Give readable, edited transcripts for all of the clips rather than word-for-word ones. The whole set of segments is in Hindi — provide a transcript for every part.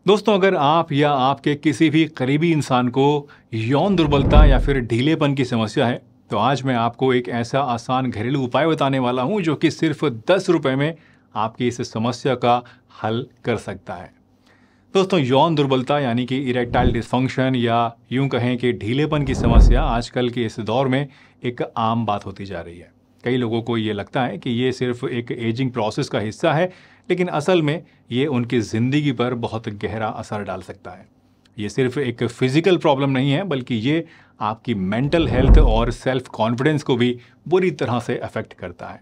दोस्तों, अगर आप या आपके किसी भी करीबी इंसान को यौन दुर्बलता या फिर ढीलेपन की समस्या है, तो आज मैं आपको एक ऐसा आसान घरेलू उपाय बताने वाला हूं जो कि सिर्फ 10 रुपए में आपकी इस समस्या का हल कर सकता है। दोस्तों, यौन दुर्बलता यानी कि इरेक्टाइल डिसफंक्शन या यूं कहें कि ढीलेपन की समस्या आजकल के इस दौर में एक आम बात होती जा रही है। कई लोगों को ये लगता है कि ये सिर्फ एक एजिंग प्रोसेस का हिस्सा है, लेकिन असल में ये उनकी ज़िंदगी पर बहुत गहरा असर डाल सकता है। ये सिर्फ एक फिजिकल प्रॉब्लम नहीं है, बल्कि ये आपकी मेंटल हेल्थ और सेल्फ कॉन्फिडेंस को भी बुरी तरह से अफेक्ट करता है।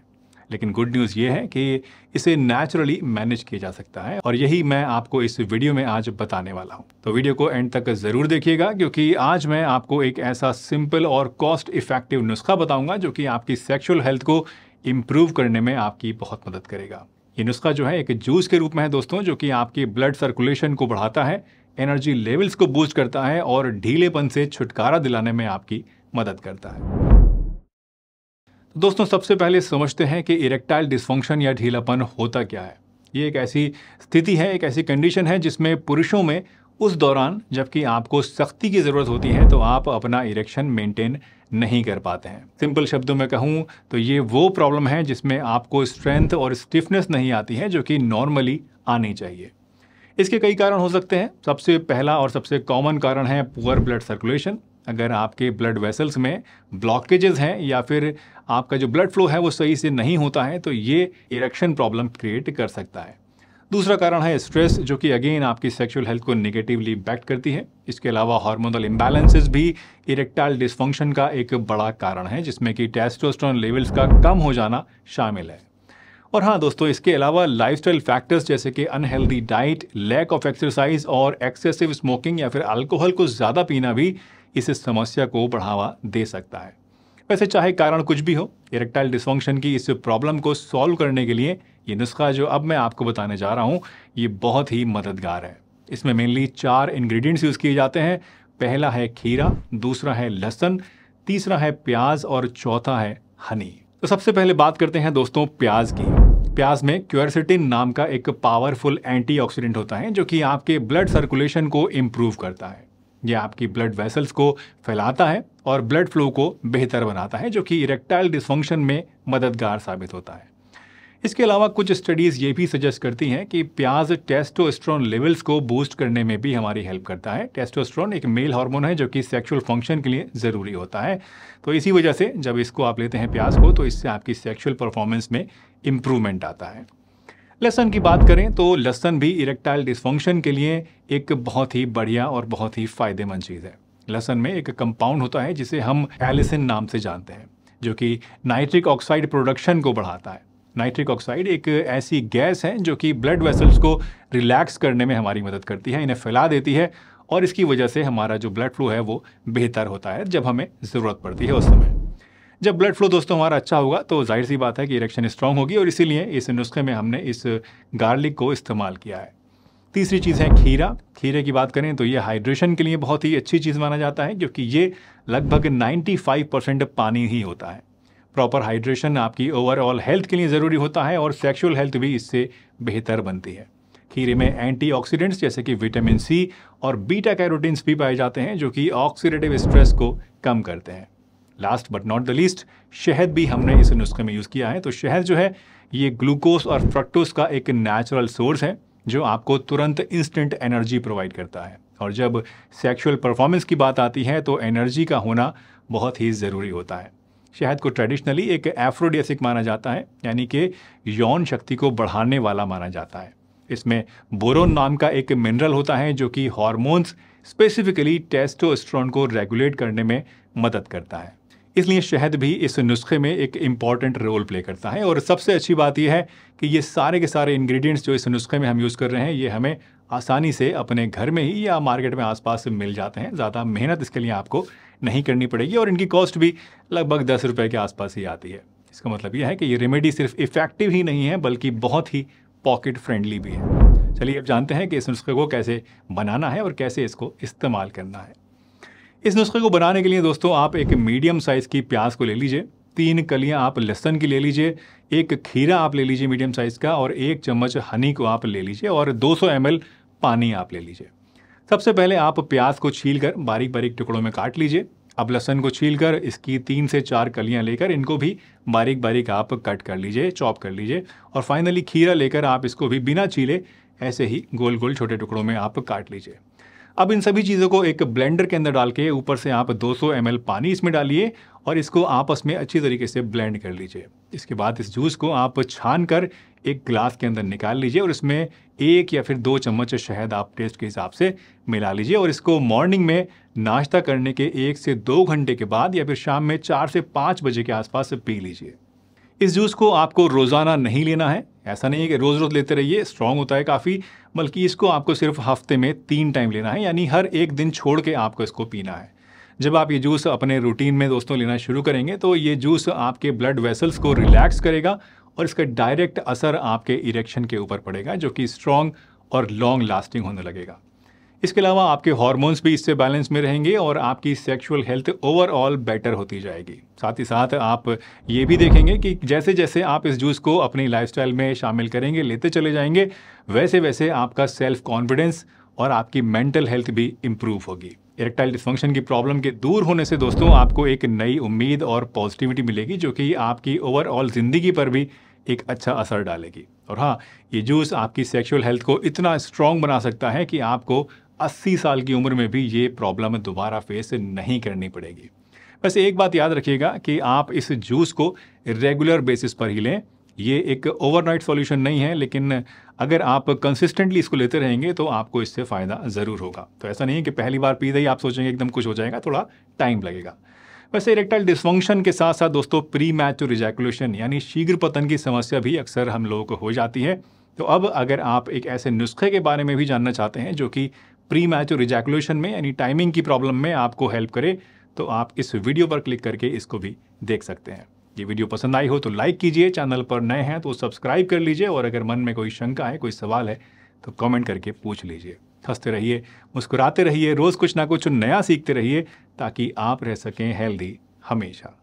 लेकिन गुड न्यूज़ ये है कि इसे नेचुरली मैनेज किया जा सकता है, और यही मैं आपको इस वीडियो में आज बताने वाला हूँ। तो वीडियो को एंड तक ज़रूर देखिएगा, क्योंकि आज मैं आपको एक ऐसा सिंपल और कॉस्ट इफेक्टिव नुस्खा बताऊंगा जो कि आपकी सेक्सुअल हेल्थ को इम्प्रूव करने में आपकी बहुत मदद करेगा। ये नुस्खा जो है एक जूस के रूप में है दोस्तों, जो कि आपकी ब्लड सर्कुलेशन को बढ़ाता है, एनर्जी लेवल्स को बूस्ट करता है और ढीलेपन से छुटकारा दिलाने में आपकी मदद करता है। तो दोस्तों, सबसे पहले समझते हैं कि इरेक्टाइल डिसफंक्शन या ढीलापन होता क्या है। ये एक ऐसी स्थिति है, एक ऐसी कंडीशन है जिसमें पुरुषों में उस दौरान जबकि आपको सख्ती की ज़रूरत होती है तो आप अपना इरेक्शन मेंटेन नहीं कर पाते हैं। सिंपल शब्दों में कहूँ तो ये वो प्रॉब्लम है जिसमें आपको स्ट्रेंथ और स्टिफनेस नहीं आती है, जो कि नॉर्मली आनी चाहिए। इसके कई कारण हो सकते हैं। सबसे पहला और सबसे कॉमन कारण है पुअर ब्लड सर्कुलेशन। अगर आपके ब्लड वेसल्स में ब्लॉकेजेस हैं या फिर आपका जो ब्लड फ्लो है वो सही से नहीं होता है, तो ये इरेक्शन प्रॉब्लम क्रिएट कर सकता है। दूसरा कारण है स्ट्रेस, जो कि अगेन आपकी सेक्सुअल हेल्थ को नेगेटिवली इम्पैक्ट करती है। इसके अलावा हार्मोनल इम्बैलेंसेस भी इरेक्टाइल डिसफंक्शन का एक बड़ा कारण है, जिसमें कि टेस्टोस्टेरोन लेवल्स का कम हो जाना शामिल है। और हाँ दोस्तों, इसके अलावा लाइफस्टाइल फैक्टर्स जैसे कि unhealthy diet, lack of exercise और एक्सेसिव स्मोकिंग या फिर अल्कोहल को ज़्यादा पीना भी इस समस्या को बढ़ावा दे सकता है। वैसे चाहे कारण कुछ भी हो, इरेक्टाइल डिसफंक्शन की इस प्रॉब्लम को सॉल्व करने के लिए ये नुस्खा जो अब मैं आपको बताने जा रहा हूँ ये बहुत ही मददगार है। इसमें मेनली 4 इंग्रेडिएंट्स यूज़ किए जाते हैं। पहला है खीरा, दूसरा है लहसुन, तीसरा है प्याज और चौथा है हनी। तो सबसे पहले बात करते हैं दोस्तों प्याज की। प्याज में क्वेरसेटिन नाम का एक पावरफुल एंटीऑक्सीडेंट होता है, जो कि आपके ब्लड सर्कुलेशन को इम्प्रूव करता है। यह आपकी ब्लड वेसल्स को फैलाता है और ब्लड फ्लो को बेहतर बनाता है, जो कि इरेक्टाइल डिसफंक्शन में मददगार साबित होता है। इसके अलावा कुछ स्टडीज़ ये भी सजेस्ट करती हैं कि प्याज टेस्टोस्टेरोन लेवल्स को बूस्ट करने में भी हमारी हेल्प करता है। टेस्टोस्टेरोन एक मेल हार्मोन है जो कि सेक्सुअल फंक्शन के लिए ज़रूरी होता है। तो इसी वजह से जब इसको आप लेते हैं प्याज को, तो इससे आपकी सेक्सुअल परफॉर्मेंस में इम्प्रूवमेंट आता है। लहसुन की बात करें तो लहसुन भी इरेक्टाइल डिसफंक्शन के लिए एक बहुत ही बढ़िया और बहुत ही फ़ायदेमंद चीज़ है। लहसुन में एक कंपाउंड होता है जिसे हम एलिसिन नाम से जानते हैं, जो कि नाइट्रिक ऑक्साइड प्रोडक्शन को बढ़ाता है। नाइट्रिक ऑक्साइड एक ऐसी गैस है जो कि ब्लड वेसल्स को रिलैक्स करने में हमारी मदद करती है, इन्हें फैला देती है, और इसकी वजह से हमारा जो ब्लड फ्लो है वो बेहतर होता है जब हमें ज़रूरत पड़ती है उस समय। जब ब्लड फ्लो दोस्तों हमारा अच्छा होगा तो जाहिर सी बात है कि इरेक्शन स्ट्रांग होगी, और इसीलिए इस नुस्खे में हमने इस गार्लिक को इस्तेमाल किया है। तीसरी चीज़ है खीरा। खीरे की बात करें तो ये हाइड्रेशन के लिए बहुत ही अच्छी चीज़ माना जाता है, क्योंकि ये लगभग 95% पानी ही होता है। प्रॉपर हाइड्रेशन आपकी ओवरऑल हेल्थ के लिए ज़रूरी होता है, और सेक्सुअल हेल्थ भी इससे बेहतर बनती है। खीरे में एंटीऑक्सीडेंट्स जैसे कि विटामिन सी और बीटा कैरोटीन्स भी पाए जाते हैं, जो कि ऑक्सीडेटिव स्ट्रेस को कम करते हैं। Last but not the least, शहद भी हमने इस नुस्खे में यूज़ किया है। तो शहद जो है ये ग्लूकोज और फ्रक्टोज का एक नेचुरल सोर्स है, जो आपको तुरंत इंस्टेंट एनर्जी प्रोवाइड करता है। और जब सेक्सुअल परफॉर्मेंस की बात आती है तो एनर्जी का होना बहुत ही ज़रूरी होता है। शहद को ट्रेडिशनली एक एफ्रोडियासिक माना जाता है, यानी कि यौन शक्ति को बढ़ाने वाला माना जाता है। इसमें बोरोन नाम का एक मिनरल होता है जो कि हार्मोन्स, स्पेसिफिकली टेस्टोस्टेरोन को रेगुलेट करने में मदद करता है। इसलिए शहद भी इस नुस्खे में एक इम्पॉर्टेंट रोल प्ले करता है। और सबसे अच्छी बात यह है कि ये सारे के सारे इंग्रेडिएंट्स जो इस नुस्खे में हम यूज़ कर रहे हैं, ये हमें आसानी से अपने घर में ही या मार्केट में आसपास मिल जाते हैं। ज़्यादा मेहनत इसके लिए आपको नहीं करनी पड़ेगी, और इनकी कॉस्ट भी लगभग 10 रुपये के आसपास ही आती है। इसका मतलब यह है कि ये रेमेडी सिर्फ इफ़ेक्टिव ही नहीं है, बल्कि बहुत ही पॉकेट फ्रेंडली भी है। चलिए अब जानते हैं कि इस नुस्खे को कैसे बनाना है और कैसे इसको इस्तेमाल करना है। इस नुस्खे को बनाने के लिए दोस्तों आप एक मीडियम साइज़ की प्याज को ले लीजिए, 3 कलियां आप लहसुन की ले लीजिए, 1 खीरा आप ले लीजिए मीडियम साइज़ का, और 1 चम्मच हनी को आप ले लीजिए, और 200 ml पानी आप ले लीजिए। सबसे पहले आप प्याज को छीलकर बारीक बारीक टुकड़ों में काट लीजिए। अब लहसुन को छीलकर इसकी 3 से 4 कलियां लेकर इनको भी बारीक बारीक आप कट कर लीजिए, चॉप कर लीजिए। और फाइनली खीरा लेकर आप इसको भी बिना छीले ऐसे ही गोल गोल छोटे टुकड़ों में आप काट लीजिए। अब इन सभी चीज़ों को एक ब्लेंडर के अंदर डाल के ऊपर से आप 200 ml पानी इसमें डालिए और इसको आपस में अच्छी तरीके से ब्लेंड कर लीजिए। इसके बाद इस जूस को आप छान कर एक ग्लास के अंदर निकाल लीजिए और इसमें 1 या फिर 2 चम्मच शहद आप टेस्ट के हिसाब से मिला लीजिए और इसको मॉर्निंग में नाश्ता करने के 1 से 2 घंटे के बाद या फिर शाम में 4 से 5 बजे के आसपास पी लीजिए। इस जूस को आपको रोज़ाना नहीं लेना है, ऐसा नहीं है कि रोज़ रोज़ लेते रहिए, स्ट्रॉन्ग होता है काफ़ी, बल्कि इसको आपको सिर्फ हफ्ते में 3 टाइम लेना है, यानी हर एक दिन छोड़ के आपको इसको पीना है। जब आप ये जूस अपने रूटीन में दोस्तों लेना शुरू करेंगे तो ये जूस आपके ब्लड वेसल्स को रिलैक्स करेगा और इसका डायरेक्ट असर आपके इरेक्शन के ऊपर पड़ेगा, जो कि स्ट्रॉन्ग और लॉन्ग लास्टिंग होने लगेगा। इसके अलावा आपके हार्मोन्स भी इससे बैलेंस में रहेंगे और आपकी सेक्सुअल हेल्थ ओवरऑल बेटर होती जाएगी। साथ ही साथ आप ये भी देखेंगे कि जैसे जैसे आप इस जूस को अपनी लाइफस्टाइल में शामिल करेंगे, लेते चले जाएंगे, वैसे वैसे आपका सेल्फ कॉन्फिडेंस और आपकी मेंटल हेल्थ भी इम्प्रूव होगी। इरेक्टाइल डिस्फंक्शन की प्रॉब्लम के दूर होने से दोस्तों आपको एक नई उम्मीद और पॉजिटिविटी मिलेगी, जो कि आपकी ओवरऑल ज़िंदगी पर भी एक अच्छा असर डालेगी। और हाँ, ये जूस आपकी सेक्सुअल हेल्थ को इतना स्ट्रॉन्ग बना सकता है कि आपको 80 साल की उम्र में भी ये प्रॉब्लम दोबारा फेस नहीं करनी पड़ेगी। वैसे एक बात याद रखिएगा कि आप इस जूस को रेगुलर बेसिस पर ही लें। ये एक ओवरनाइट सॉल्यूशन नहीं है, लेकिन अगर आप कंसिस्टेंटली इसको लेते रहेंगे तो आपको इससे फ़ायदा ज़रूर होगा। तो ऐसा नहीं है कि पहली बार पीते ही आप सोचेंगे एकदम कुछ हो जाएगा, थोड़ा टाइम लगेगा। वैसे इरेक्टाइल डिस्फंक्शन के साथ साथ दोस्तों प्री मैच्योर इजैकुलेशन यानी शीघ्र पतन की समस्या भी अक्सर हम लोगों को हो जाती है। तो अब अगर आप एक ऐसे नुस्खे के बारे में भी जानना चाहते हैं जो कि प्री मैच्योर इजैकुलेशन में यानी टाइमिंग की प्रॉब्लम में आपको हेल्प करे, तो आप इस वीडियो पर क्लिक करके इसको भी देख सकते हैं। ये वीडियो पसंद आई हो तो लाइक कीजिए, चैनल पर नए हैं तो सब्सक्राइब कर लीजिए और अगर मन में कोई शंका है, कोई सवाल है तो कमेंट करके पूछ लीजिए। हंसते रहिए, मुस्कुराते रहिए, रोज़ कुछ ना कुछ नया सीखते रहिए ताकि आप रह सकें हेल्दी हमेशा।